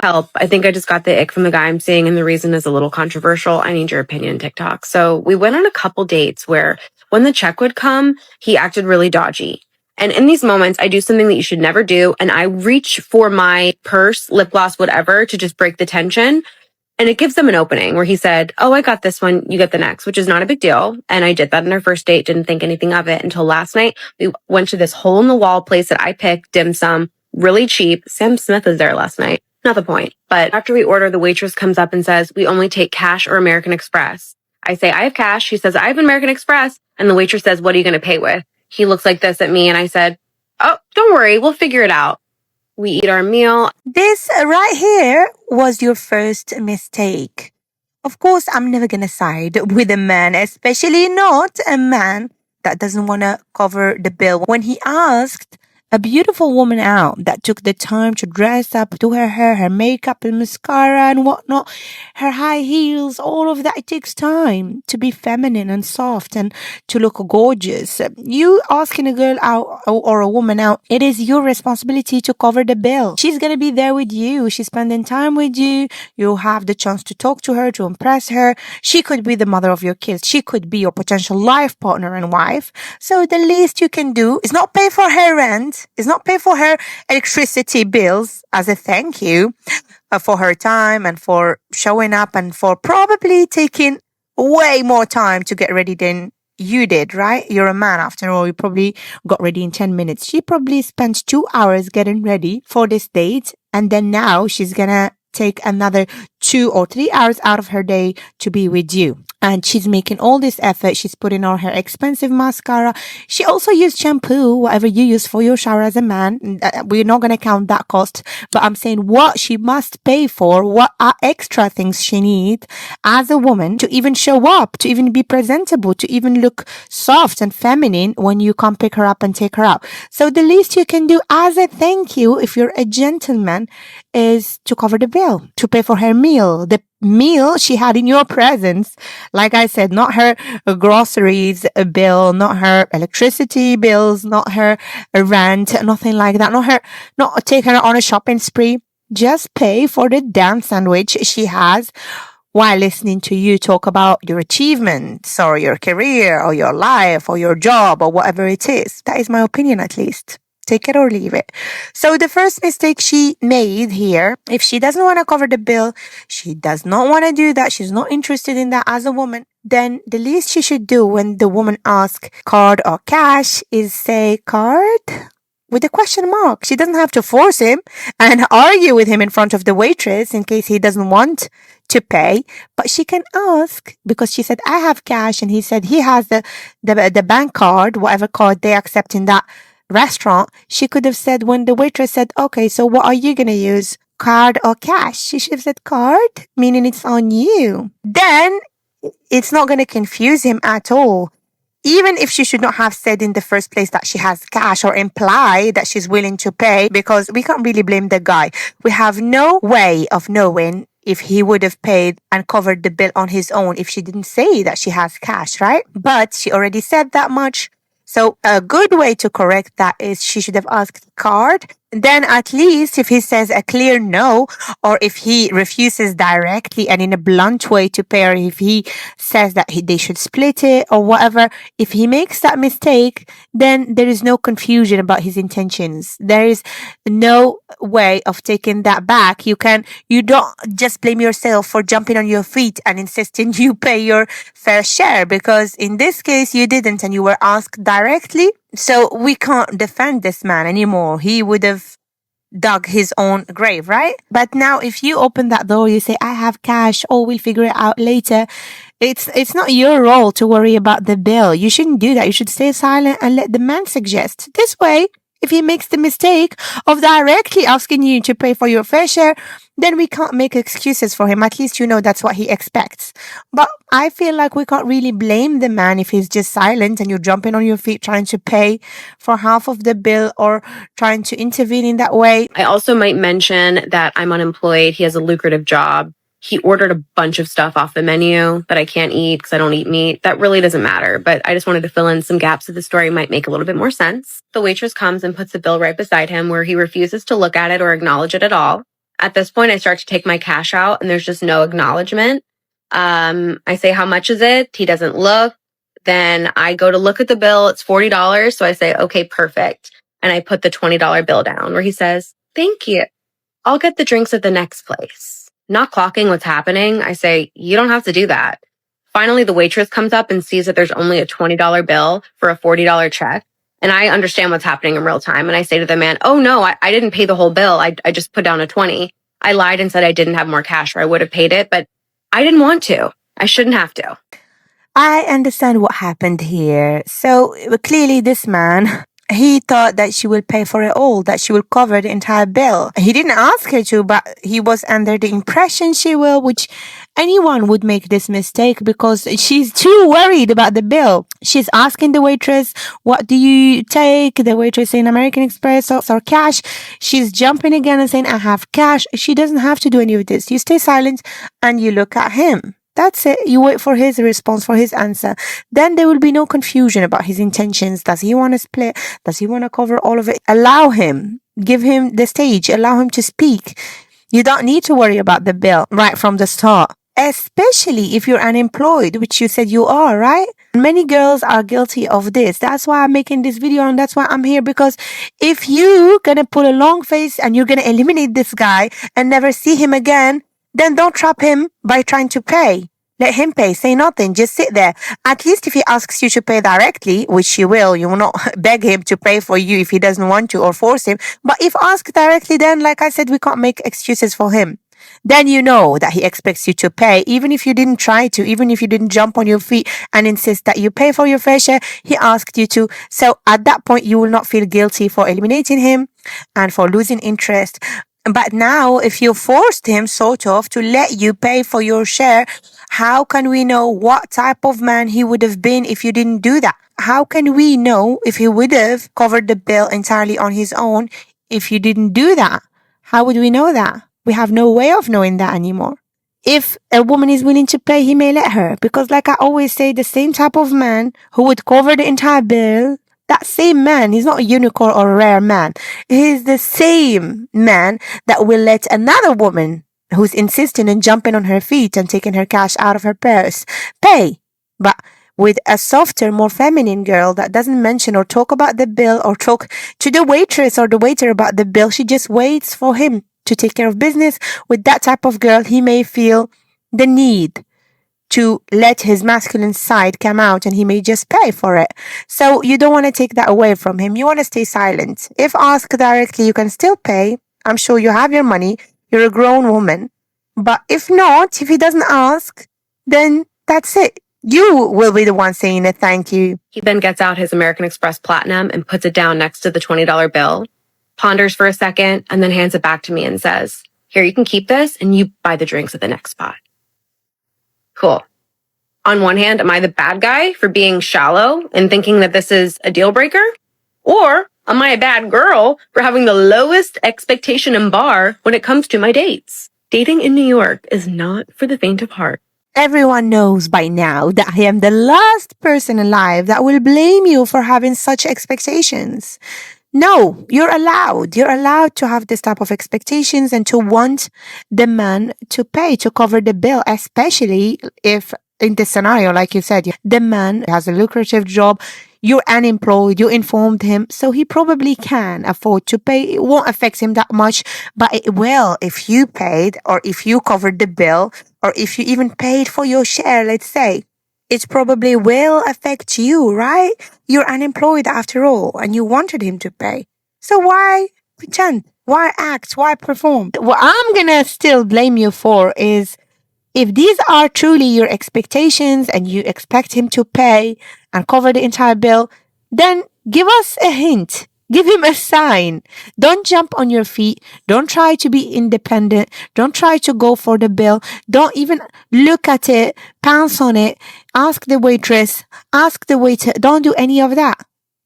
Help. I think I just got the ick from the guy I'm seeing, and the reason is a little controversial. I need your opinion, TikTok. So we went on a couple dates where when the check would come, he acted really dodgy. And in these moments, I do something that you should never do. And I reach for my purse, lip gloss, whatever, to just break the tension. And it gives them an opening where he said, "Oh, I got this one. You get the next," which is not a big deal. And I did that in our first date, didn't think anything of it until last night. We went to this hole in the wall place that I picked, dim sum, really cheap. Sam Smith was there last night. Not the point. But after we order, the waitress comes up and says, "We only take cash or American Express." I say, "I have cash." She says, "I have American Express." And the waitress says, "What are you going to pay with?" He looks like this at me and I said, "Oh, don't worry. We'll figure it out." We eat our meal. This right here was your first mistake. Of course, I'm never gonna side with a man, especially not a man that doesn't want to cover the bill. When he asked a beautiful woman out that took the time to dress up, do her hair, her makeup and mascara and whatnot, her high heels, all of that, it takes time to be feminine and soft and to look gorgeous. You asking a girl out or a woman out, it is your responsibility to cover the bill. She's gonna be there with you. She's spending time with you. You'll have the chance to talk to her, to impress her. She could be the mother of your kids. She could be your potential life partner and wife. So the least you can do is not pay for her rent, is not pay for her electricity bills as a thank you for her time and for showing up and for probably taking way more time to get ready than you did, right? You're a man after all. You probably got ready in 10 minutes. She probably spent 2 hours getting ready for this date. And then now she's gonna take another 2 or 3 hours out of her day to be with you. And she's making all this effort. She's putting on her expensive mascara. She also used shampoo, whatever you use for your shower as a man. We're not going to count that cost. But I'm saying what she must pay for, what are extra things she needs as a woman to even show up, to even be presentable, to even look soft and feminine when you come pick her up and take her out. So the least you can do as a thank you, if you're a gentleman, is to cover the bill, to pay for her meal, the meal she had in your presence. Like I said, not her groceries bill, not her electricity bills, not her rent, nothing like that. Not take her on a shopping spree. Just pay for the damn sandwich she has while listening to you talk about your achievements or your career or your life or your job or whatever it is. That is my opinion, at least. Take it or leave it. So the first mistake she made here, if she doesn't want to cover the bill, she does not want to do that, she's not interested in that as a woman, then the least she should do when the woman asks card or cash is say card with a question mark. She doesn't have to force him and argue with him in front of the waitress in case he doesn't want to pay, but she can ask because she said, "I have cash," and he said he has the bank card, whatever card they accept in that restaurant. She could have said, when the waitress said, "Okay, so what are you going to use? Card or cash?" She should have said card, meaning it's on you. Then it's not going to confuse him at all. Even if she should not have said in the first place that she has cash or imply that she's willing to pay, because we can't really blame the guy. We have no way of knowing if he would have paid and covered the bill on his own if she didn't say that she has cash, right? But she already said that much. So a good way to correct that is she should have asked card. Then at least if he says a clear no, or if he refuses directly and in a blunt way to pay, or if he says that they should split it or whatever, if he makes that mistake, then there is no confusion about his intentions. There is no way of taking that back. You don't just blame yourself for jumping on your feet and insisting you pay your fair share, because in this case you didn't and you were asked directly. So we can't defend this man anymore. He would have dug his own grave, right? But now if you open that door, you say, "I have cash," or "We'll figure it out later." It's not your role to worry about the bill. You shouldn't do that. You should stay silent and let the man suggest. This way, if he makes the mistake of directly asking you to pay for your fair share, then we can't make excuses for him. At least you know that's what he expects. But I feel like we can't really blame the man if he's just silent and you're jumping on your feet trying to pay for half of the bill or trying to intervene in that way. I also might mention that I'm unemployed. He has a lucrative job. He ordered a bunch of stuff off the menu that I can't eat because I don't eat meat. That really doesn't matter, but I just wanted to fill in some gaps so the story might make a little bit more sense. The waitress comes and puts the bill right beside him where he refuses to look at it or acknowledge it at all. At this point, I start to take my cash out and there's just no acknowledgement. I say, how much is it? He doesn't look. Then I go to look at the bill. It's $40. So I say, okay, perfect. And I put the $20 bill down where he says, thank you. I'll get the drinks at the next place. Not clocking what's happening, I say, you don't have to do that. Finally, the waitress comes up and sees that there's only a $20 bill for a $40 check. And I understand what's happening in real time. And I say to the man, oh no, I didn't pay the whole bill. I just put down a 20. I lied and said I didn't have more cash or I would have paid it, but I didn't want to. I shouldn't have to. I understand what happened here. So clearly this man, he thought that she will pay for it all, that she will cover the entire bill. He didn't ask her to, but he was under the impression she will, which anyone would make this mistake because she's too worried about the bill. She's asking the waitress, what do you take? The waitress saying American Express or cash. She's jumping again and saying, I have cash. She doesn't have to do any of this. You stay silent and you look at him. That's it. You wait for his response, for his answer. Then there will be no confusion about his intentions. Does he want to split? Does he want to cover all of it? Allow him. Give him the stage. Allow him to speak. You don't need to worry about the bill right from the start. Especially if you're unemployed, which you said you are, right? Many girls are guilty of this. That's why I'm making this video and that's why I'm here, because if you're gonna put a long face and you're gonna eliminate this guy and never see him again, then don't trap him by trying to pay. Let him pay. Say nothing. Just sit there. At least if he asks you to pay directly, which you will not beg him to pay for you if he doesn't want to or force him. But if asked directly, then like I said, we can't make excuses for him. Then you know that he expects you to pay, even if you didn't try to, even if you didn't jump on your feet and insist that you pay for your fair share, he asked you to. So at that point, you will not feel guilty for eliminating him and for losing interest. But now, if you forced him sort of to let you pay for your share, how can we know what type of man he would have been if you didn't do that? How can we know if he would have covered the bill entirely on his own if you didn't do that? How would we know that? We have no way of knowing that anymore. If a woman is willing to pay, he may let her. Because like I always say, the same type of man who would cover the entire bill, that same man, he's not a unicorn or a rare man. He's the same man that will let another woman who's insisting and jumping on her feet and taking her cash out of her purse pay. But with a softer, more feminine girl that doesn't mention or talk about the bill or talk to the waitress or the waiter about the bill, she just waits for him to take care of business. With that type of girl, he may feel the need to let his masculine side come out and he may just pay for it. So you don't want to take that away from him. You want to stay silent. If asked directly, you can still pay. I'm sure you have your money. You're a grown woman. But if not, if he doesn't ask, then that's it. You will be the one saying a thank you. He then gets out his American Express Platinum and puts it down next to the $20 bill, ponders for a second, and then hands it back to me and says, here, you can keep this and you buy the drinks at the next spot. Cool. On one hand, am I the bad guy for being shallow and thinking that this is a deal breaker? Or am I a bad girl for having the lowest expectation in bar when it comes to my dates? Dating in New York is not for the faint of heart. Everyone knows by now that I am the last person alive that will blame you for having such expectations. No, you're allowed. You're allowed to have this type of expectations and to want the man to pay, to cover the bill, especially if in this scenario, like you said, the man has a lucrative job, you're unemployed, you informed him, so he probably can afford to pay. It won't affect him that much, but it will if you paid or if you covered the bill or if you even paid for your share, let's say. It probably will affect you, right? You're unemployed after all, and you wanted him to pay. So why pretend? Why act? Why perform? What I'm gonna still blame you for is if these are truly your expectations and you expect him to pay and cover the entire bill, then give us a hint. Give him a sign. Don't jump on your feet. Don't try to be independent. Don't try to go for the bill. Don't even look at it, pounce on it, ask the waitress, ask the waiter. Don't do any of that.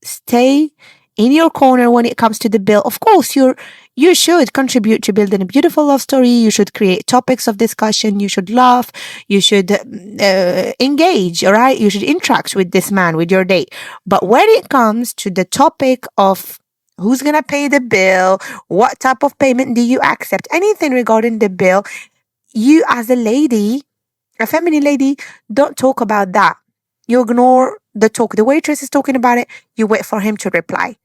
Stay in your corner when it comes to the bill. Of course, you should contribute to building a beautiful love story. You should create topics of discussion. You should laugh. You should engage, all right? You should interact with this man, with your date. But when it comes to the topic of Who's gonna pay the bill? What type of payment do you accept? Anything regarding the bill, you as a lady, a feminine lady, don't talk about that. You ignore the talk. The waitress is talking about it. You wait for him to reply.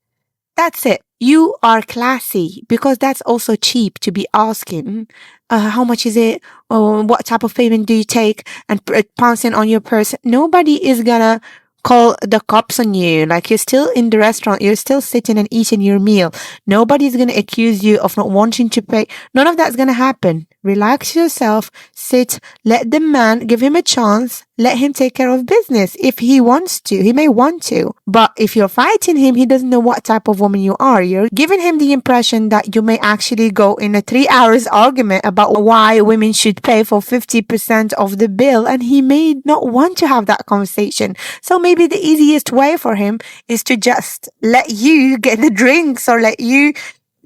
That's it. You are classy because that's also cheap to be asking, how much is it? What type of payment do you take? And pouncing on your purse. Nobody is gonna call the cops on you. Like, you're still in the restaurant. You're still sitting and eating your meal. Nobody's gonna accuse you of not wanting to pay. None of that's gonna happen. Relax yourself, sit, let the man, give him a chance, let him take care of business if he wants to. He may want to. But if you're fighting him, he doesn't know what type of woman you are. You're giving him the impression that you may actually go in a 3 hours argument about why women should pay for 50% of the bill, and he may not want to have that conversation. So maybe the easiest way for him is to just let you get the drinks, or let you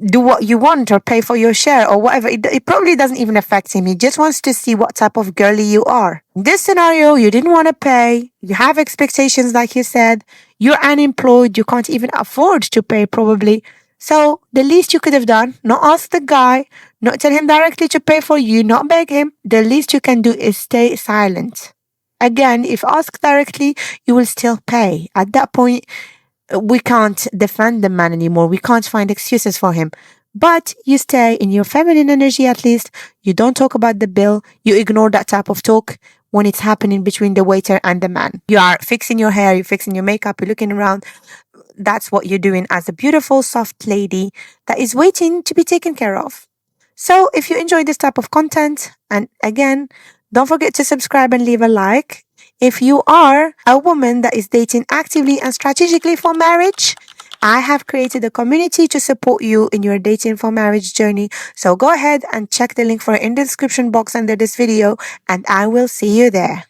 do what you want, or pay for your share, or whatever. It probably doesn't even affect him. He just wants to see what type of girly you are. In this scenario, you didn't want to pay. You have expectations, like you said. You're unemployed. You can't even afford to pay, probably. So the least you could have done, not ask the guy, not tell him directly to pay for you, not beg him. The least you can do is stay silent. Again, if asked directly, you will still pay. At that point, we can't defend the man anymore. We can't find excuses for him. But you stay in your feminine energy at least. You don't talk about the bill. You ignore that type of talk when it's happening between the waiter and the man. You are fixing your hair, you're fixing your makeup, you're looking around. That's what you're doing as a beautiful, soft lady that is waiting to be taken care of. So if you enjoy this type of content, and again, don't forget to subscribe and leave a like. If you are a woman that is dating actively and strategically for marriage, I have created a community to support you in your dating for marriage journey. So go ahead and check the link for it in the description box under this video, and I will see you there.